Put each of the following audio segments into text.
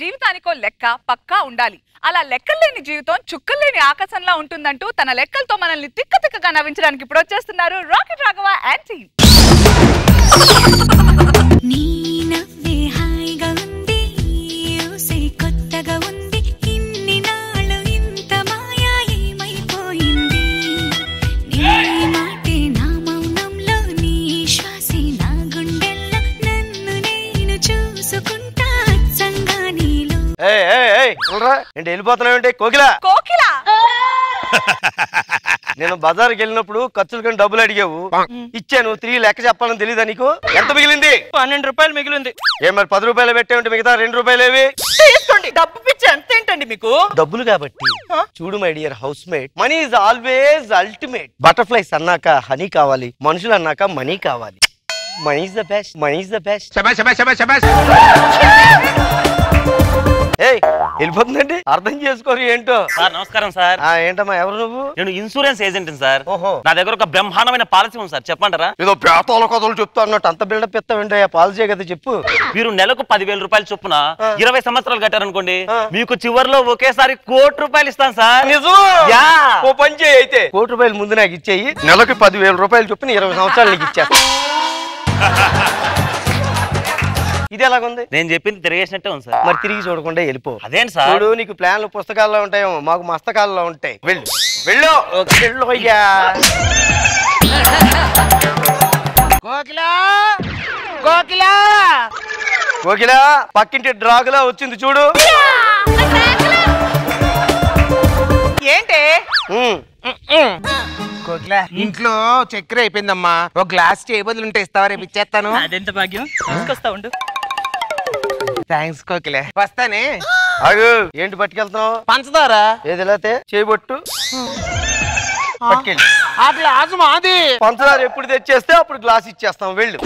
జీవితానికో లెక్క పక్కా ఉండాలి. అలా లెక్కలేని జీవితం చుక్కలేని ఆకాశంలా ఉంటుందంటూ తన లెక్కలతో మనల్ని తిక్కగా నవ్వించడానికి ఇప్పుడు వచ్చేస్తున్నారు రాకెట్ రాఘవ అండ్ టీమ్. ఏంటి వెళ్ళిపోతున్నావు? కోకిలా కోకిలా నేను బజార్కి వెళ్ళినప్పుడు ఖర్చులు కానీ డబ్బులు అడిగావు, ఇచ్చాను. 3 లెక్క చెప్పాలని తెలీదా నీకు? ఎంత మిగిలింది? 12 రూపాయలు మిగిలింది. ఏ మరి 10 రూపాయలు పెట్టే మిగతా 2 రూపాయలు తీసుకోండి. డబ్బు పిచ్చి ఎంత ఏంటండి మీకు? డబ్బులు కాబట్టి చూడు my dear house mate, money is always ultimate. Butterflies అన్నాక హనీ కావాలి, మనుషులు అన్నాక మనీ కావాలి. Money is the best, money is the best. వెళ్ళిపోతుందండి, అర్థం చేసుకోరు ఏంటో. సార్ నమస్కారం సార్. ఏంటమ్మా ఎవరు నువ్వు? నేను ఇన్సూరెన్స్ ఏజెంట్ సార్. ఓహో, నా దగ్గర ఒక బ్రహ్మాండమైన పాలసీ ఉంది సార్, చెప్పంటారా? ఏదో పేతాల కథలు చెప్తా అన్నట్టు అంత బిల్డప్ ఎత్తావంటే పాలసీ కదా చెప్పు. మీరు నెలకు 10,000 రూపాయలు చొప్పున 20 సంవత్సరాలు కట్టారనుకోండి, మీకు చివరిలో ఒకేసారి 1 కోటి రూపాయలు ఇస్తాను సార్. నిజం? ఓ పని చేయి అయితే, 1 కోటి రూపాయలు ముందు నాకు ఇచ్చేయి, నెలకి 10,000 రూపాయలు చొప్పున 20 సంవత్సరాలు నీకు ఇచ్చేస్తా. ఇది ఎలాగుంది? నేను చెప్పింది తిరిగేసినట్టే ఉంది సార్. మరి తిరిగి చూడకుండా వెళ్ళిపో. అదేంటి సార్? చూడు, నీకు ప్లాన్లు పుస్తకాల్లో ఉంటాయేమో, మాకు మస్తకాల్లో ఉంటాయి. వెళ్ళు వెళ్ళు వెళ్ళు. అయ్యా కోకిలా కోకిలా కోకిలా పక్కింటి డ్రాగులా వచ్చింది చూడు. ఏంటి? కోకిలా ఇంట్లో చక్కెర అయిపోయిందమ్మా, ఒక గ్లాస్ చేయబదులు ఉంటే ఇస్తావా? రేపు ఇచ్చేస్తాను. అదెంత భాగ్యం. తీసుకొస్తా ఉండు. థ్యాంక్స్ కోకిలే, వస్తానే. అగు ఏంటి పట్టుకెళ్తున్నావు? పంచదార. ఏది లేతే చేయబొట్టు పట్టుకెళ్ళి. ఆ గ్లాస్ మాది. పంచదార ఎప్పుడు తెచ్చేస్తే అప్పుడు గ్లాస్ ఇచ్చేస్తాం. వెళ్ళు.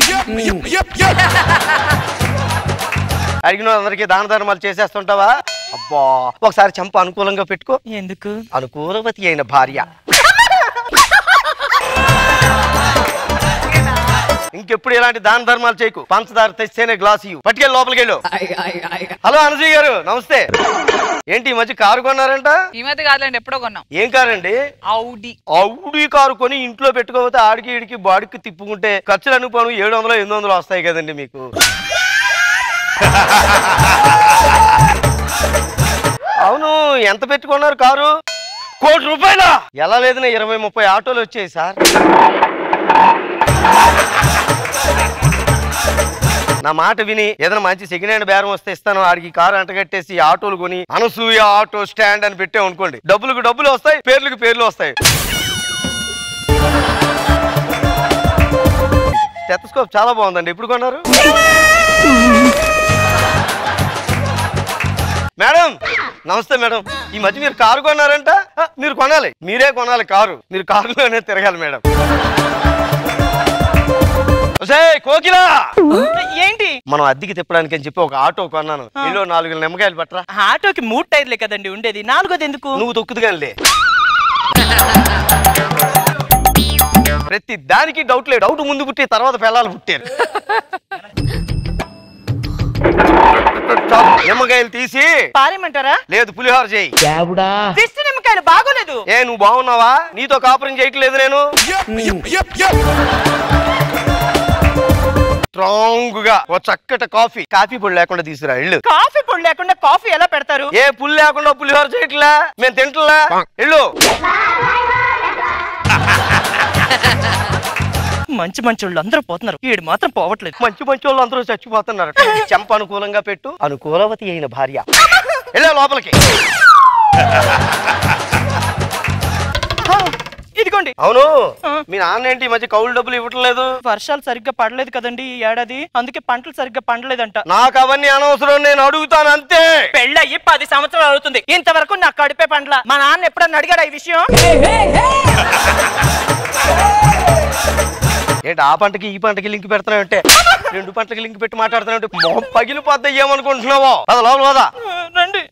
అడిగిన అందరికి దాన ధర్మాలు చేసేస్తుంటావా? అబ్బా, ఒకసారి చంప అనుకూలంగా పెట్టుకో. ఎందుకు? అనుకూలవతి అయిన భార్య. ఇంకెప్పుడు ఇలాంటి దాన ధర్మాలు చేయకు. పంచదార తెస్తేనే గ్లాస్ ఇవ్వు. పట్టుకెళ్ళి లోపలికి వెళ్ళు. హలో అనసూయ గారు, నమస్తే. ఏంటి ఈ మధ్య కారు కొన్నారంట? ఈ మధ్య కాదులేండి, ఎప్పుడో కొన్నాం. ఏం కారు అండి? ఔడి. ఔడి కారు కొని ఇంట్లో పెట్టుకోకపోతే ఆడికి ఇడికి బాడికి తిప్పుకుంటే ఖర్చులు అనుకోను 700 800 వస్తాయి కదండి మీకు. అవును, ఎంత పెట్టుకున్నారు కారు? 1 కోటి రూపాయలా? ఎలా లేదన్నా 20-30 ఆటోలు వచ్చాయి సార్. నా మాట విని ఏదైనా మంచి సెకండ్ హ్యాండ్ బేరం వస్తే ఇస్తాను. ఆడికి కారు అంటగట్టేసి ఆటోలు కొని అనసూయ ఆటో స్టాండ్ అని పెట్టే అనుకోండి, డబ్బులకు డబ్బులు వస్తాయి, పేర్లకు పేర్లు వస్తాయి. స్టెతస్కోప్ చాలా బాగుందండి. ఎప్పుడు కొన్నారు మేడం? నమస్తే మేడం. ఈ మధ్య మీరు కారు కొన్నారంట? మీరు కొనాలి, మీరే కొనాలి కారు. మీరు కారులోనే తిరగాలి మేడం. కోకిలా ఏంటి? మనం అద్దెకి తిప్పడానికి అని చెప్పి ఒక ఆటో కొన్నాను. ఇల్లు 4 నిమ్మకాయలు పట్టరా. ఆటోకి 3 టైర్లే కదండి ఉండేది, 4వది ఎందుకు? నువ్వు తొక్కుదు కానీ ప్రతి దానికి డౌట్ లేదు. డౌట్ ముందు పుట్టి తర్వాత పిల్లలు పుట్టారు. నిమ్మకాయలు తీసి పారేమంటారా? లేదు, పులిహోర చేయి. దిష్టి నిమ్మకాయలు బాగోలేదు. నువ్వు బాగున్నావా? నీతో కాపురం చేయట్లేదు నేను. స్ట్రాంగ్ గా ఒక చక్కటి కాఫీ పొడి లేకుండా తీసుకురా. ఇల్లు కాఫీ పొడి లేకుండా కాఫీ ఎలా పెడతారు? ఏ పుల్లు లేకుండా పులిహోర చేయట్లా, మేము తింటలా. ఇల్లు మంచి వాళ్ళు అందరూ పోతున్నారు, వీడు మాత్రం పోవట్లేదు. మంచి వాళ్ళు అందరూ చచ్చిపోతున్నారు. చెంప అనుకూలంగా పెట్టు, అనుకూలవతి అయిన భార్య. వెళ్ళా లోపలికి. ఇదిగోండి. అవును, మీ నాన్న ఏంటి ఈ మధ్య కౌలు డబ్బులు ఇవ్వట్లేదు? వర్షాలు సరిగ్గా పడలేదు కదండి ఈ ఏడాది, అందుకే పంటలు సరిగ్గా పండలేదంట. నాకు అవన్నీ అనవసరం, నేను అడుగుతాను అంతే. పెళ్ళయ్యి 10 సంవత్సరాలు అవుతుంది, ఇంతవరకు నాకు కడిపే పండ్ల. మా నాన్న ఎప్పుడన్నా అడిగాడా ఈ విషయం? ఏంటి ఆ పంటకి ఈ పంటకి లింక్ పెడతానంటే, 2 పంటలకి లింక్ పెట్టి మాట్లాడుతానంటే మొహం పగిలిపోద్దా ఏమనుకుంటున్నావో? అది లోపల పోదా. రండి.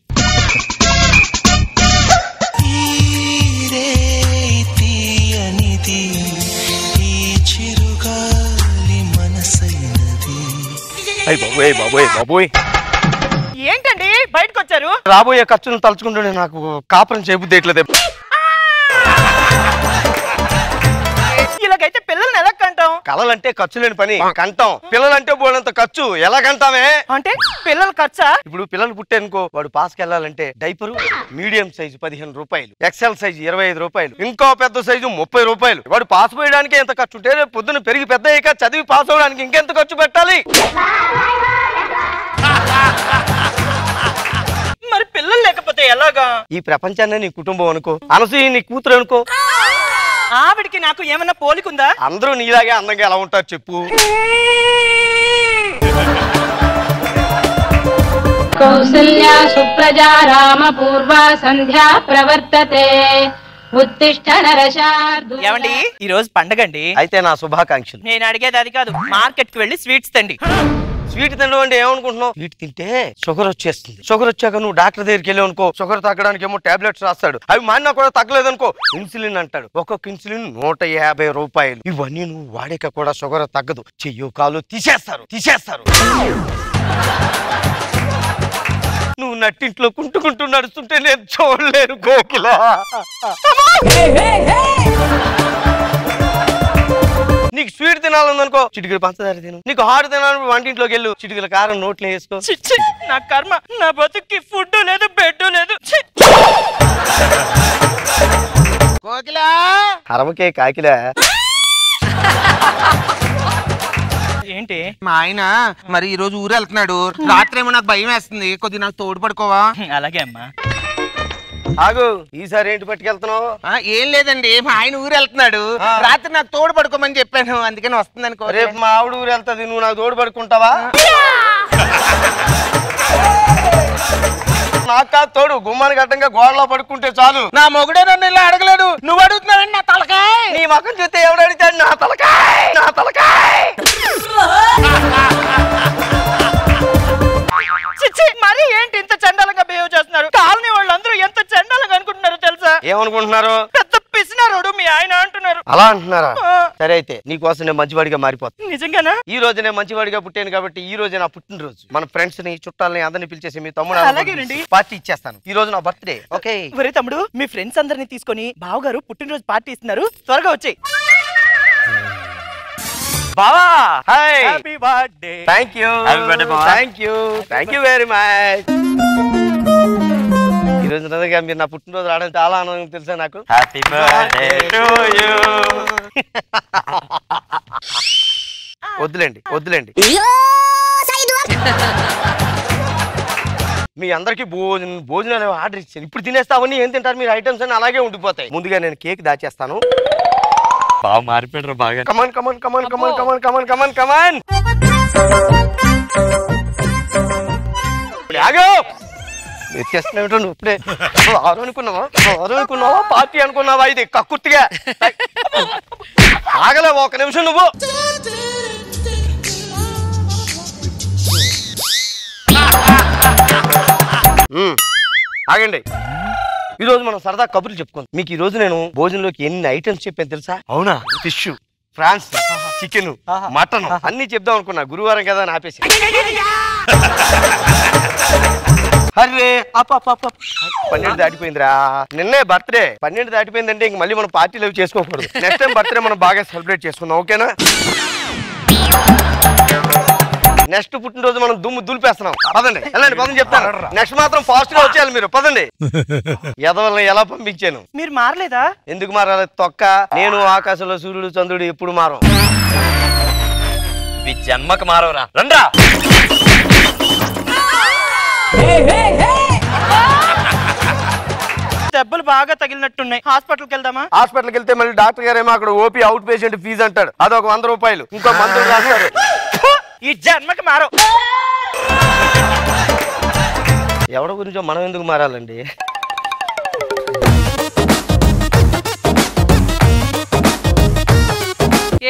ఏంటండి బయటకు వచ్చారు? రాబోయే ఖర్చును తలుచుకుంటూనే నాకు కాపురం చేయబుద్దేయట్లేదు. ఇలాగైతే పిల్లల్ని ఎలా కంటాం? కళలంటే ఖర్చు లేని పని కంటాం, పిల్లలంటే బోడంత ఖర్చు ఎలా కంటామే? అంటే పిల్లల ఖర్చా? ఇప్పుడు పిల్లలు పుట్టానుకో, వాడు పాస్కి వెళ్ళాలంటే డైపరు మీడియం సైజు 15 రూపాయలు, ఎక్సెల్ సైజు 25 రూపాయలు, ఇంకో పెద్ద సైజు 30 రూపాయలు. వాడు పాస్ పోయడానికి ఎంత ఖర్చు ఉంటే రేపు పొద్దున్న పెరిగి పెద్ద అయ్యాక చదివి పాస్ అవడానికి ఇంకెంత ఖర్చు పెట్టాలి? మరి పిల్లలు లేకపోతే ఎలాగా? ఈ ప్రపంచాన్ని నీ కుటుంబం అనుకో, అనసూయ నీ కూతురు అనుకో. ఆవిడికి నాకు ఏమన్నా పోలికుందా? అందరూ నీలాగే అందంగా ఎలా ఉంటారు చెప్పు? కౌసల్యా సుప్రజా రామ పూర్వా సంధ్యా ప్రవర్తతే ఉత్తిష్ఠ నరశార్దూల. ఏమండి ఈ రోజు పండగండి. అయితే నా శుభాకాంక్షలు. నేను అడిగేది అది కాదు, మార్కెట్ కి వెళ్ళి స్వీట్స్ తండి. స్వీట్ తినడం అంటే ఏమనుకుంటున్నావు? స్వీట్ తింటే షుగర్ వచ్చేస్తుంది. షుగర్ వచ్చాక నువ్వు డాక్టర్ దగ్గరికి వెళ్ళి అనుకో, షుగర్ తగ్గడానికి ఏమో టాబ్లెట్స్ రాస్తాడు. అవి మాడినా కూడా తగ్గలేదనుకో ఇన్సులిన్ అంటాడు. ఒక్కొక్క ఇన్సులిన్ 150 రూపాయలు. ఇవన్నీ నువ్వు వాడాక కూడా షుగర్ తగ్గదు. చెయ్యో కాలు తీసేస్తారు. నువ్వు నట్టింట్లో కుంటుకుంటూ నడుస్తుంటే నేను చూడలేను కోకిల. నీకు స్వీట్ తినాలనుకో చిటికలు పంచదార తిను. నీకు హాట్ తినాలని వంటింట్లోకి వెళ్ళు, చిటికల కారం నోట్లో వేసుకో. నా కర్మ, నా బతుక్కి ఫుడ్ లేదు, బెడ్ లేదు. కోకిలా హరమకే కాకిలా. ఏంటి మా ఆయన మరి ఈ రోజు ఊరు వెళ్తున్నాడు. రాత్రి ఏమో నాకు భయం వేస్తుంది, కొద్దిగా నాకు తోడు పడుకోవా? అలాగే అమ్మా. ఆగు, ఈసారి ఏంటి పట్టుకెళ్తున్నావు? ఏం లేదండి, మా ఆయన ఊరు వెళ్తున్నాడు. రాత్రి నాకు తోడు పడుకోమని చెప్పాను, అందుకని వస్తుందని. రేపు మా ఆవిడ ఊరు వెళ్తుంది, నువ్వు నాకు తోడు పడుకుంటావా? నాకు కాదు తోడు, గుమ్మానికి అడ్డంగా గోడలో పడుకుంటే చాలు. నా మొగుడే నన్ను ఇలా అడగలేడు, నువ్వు అడుగుతున్నావు నా తలకాయ. నీ ముఖం చూస్తే ఎవడు అడిగాడు? నా తలకాయ. మరి ఏంటి ఇంత చండాలంగా బిహేవ్ చేస్తున్నారు? కాలనీ వాళ్ళందరూ ఎంత చండాలంగా అనుకుంటున్నారో తెలుసా? ఏమనుకుంటున్నారు? పెద్ద పిసినారోడు మీ ఆయన అంటున్నారు. అలా అంటున్నారా? సరే అయితే నీకోసం నేను మంచివాడిగా మారిపోతాను. నిజంగానా? ఈ రోజు నేను మంచివాడిగా పుట్టాను కాబట్టి ఈ రోజు నా పుట్టినరోజు. మన ఫ్రెండ్స్ ని చుట్టాలని అందరిని పిలిచేసి మీ అలాగేనండి. తమ్ముడు పార్టీ ఇచ్చేస్తాను. ఈ రోజు నా బర్త్డే. ఓకే ఒరే తమ్ముడు, మీ ఫ్రెండ్స్ అందరిని తీసుకొని బావగారు పుట్టినరోజు పార్టీ ఇస్తున్నారు, త్వరగా వచ్చేయ్. బావా hi. Happy birthday. Thank you very much. ఈ రోజు నిజంగా మీరు నా పుట్టినరోజు రావడం చాలా ఆనందం తెలుసా నాకు. Happy birthday to you. వద్దులేండి. మీ అందరికి భోజనాలు ఆర్డర్ ఇచ్చాను. ఇప్పుడు తినేస్తావని ఏం తింటారు మీరు? ఐటమ్స్ అన్ని అలాగే ఉండిపోతాయి. ముందుగా నేను కేక్ దాచేస్తాను. బాగా మారిపోయారు బాగా. కమాన్. నువ్వు ఇప్పుడే అనుకున్నావా పార్టీ అనుకున్నావా? ఇది కక్కుర్తిగా ఆగలే ఒక నిమిషం నువ్వు. ఆగండి. ఈ రోజు మనం సరదా కబుర్లు చెప్పుకుందాం. మీకు ఈ రోజు నేను భోజనంలోకి ఎన్ని ఐటమ్స్ చెప్పాను తెలుసా? అవునా? ఫిష్, ఫ్రాన్స్, చికెన్, మటన్ అన్ని చెప్దాం అనుకున్నా. గురువారం కదా అని ఆపేసి. అరే 12 దాటిపోయిందిరా. నిన్నే బర్త్డే. 12 దాటిపోయిందంటే ఇంక మళ్ళీ మనం పార్టీలు అవి చేసుకోకూడదు. నెక్స్ట్ టైం బర్త్డే మనం బాగా సెలబ్రేట్ చేసుకుందాం, ఓకేనా? నెక్స్ట్ పుట్టినరోజు మనం దుమ్ము దులిపేస్తున్నాం. పదండి చెప్తాను. నెక్స్ట్ మాత్రం ఫాస్ట్ గా వచ్చేయాలి మీరు. పదండి. ఎదవల్ని ఎలా పంపించాను? మీరు మారలేదా? ఎందుకు మారాలి తొక్క? నేను ఆకాశంలో సూర్యుడు చంద్రుడు ఎప్పుడు మారం. జన్మకు మారవరా. రండ్రా. దెబ్బలు బాగా తగిలినట్టున్నాయి, హాస్పిటల్కి వెళ్దామా? హాస్పిటల్కి వెళ్తే మళ్ళీ డాక్టర్ గారు ఏమో అక్కడ ఓపీ అవుట్ పేషెంట్ ఫీజు అంటాడు. అదొక 100 రూపాయలు. ఇంకో మందులు రాస్తారు. ఈ జన్మకి మారవు. ఎవడ గురించో మనం ఎందుకు మారాలండి?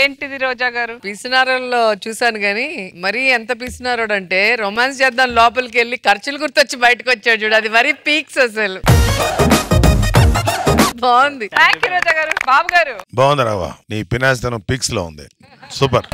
ఏంటిది రోజా గారు? పిసినారోల్లో చూసాను గానీ మరీ ఎంత పిసినారోడు అంటే రొమాన్స్ చేద్దాం లోపలికి వెళ్ళి ఖర్చులు గుర్తొచ్చి బయటకు వచ్చాడు చూడు. అది మరీ పీక్స్ అసలు. బాగుంది. థ్యాంక్ యూ రోజా గారు. బాబు గారు బాగుంది రావా, నీ పినాస్తనం పిక్స్ లో ఉంది. సూపర్.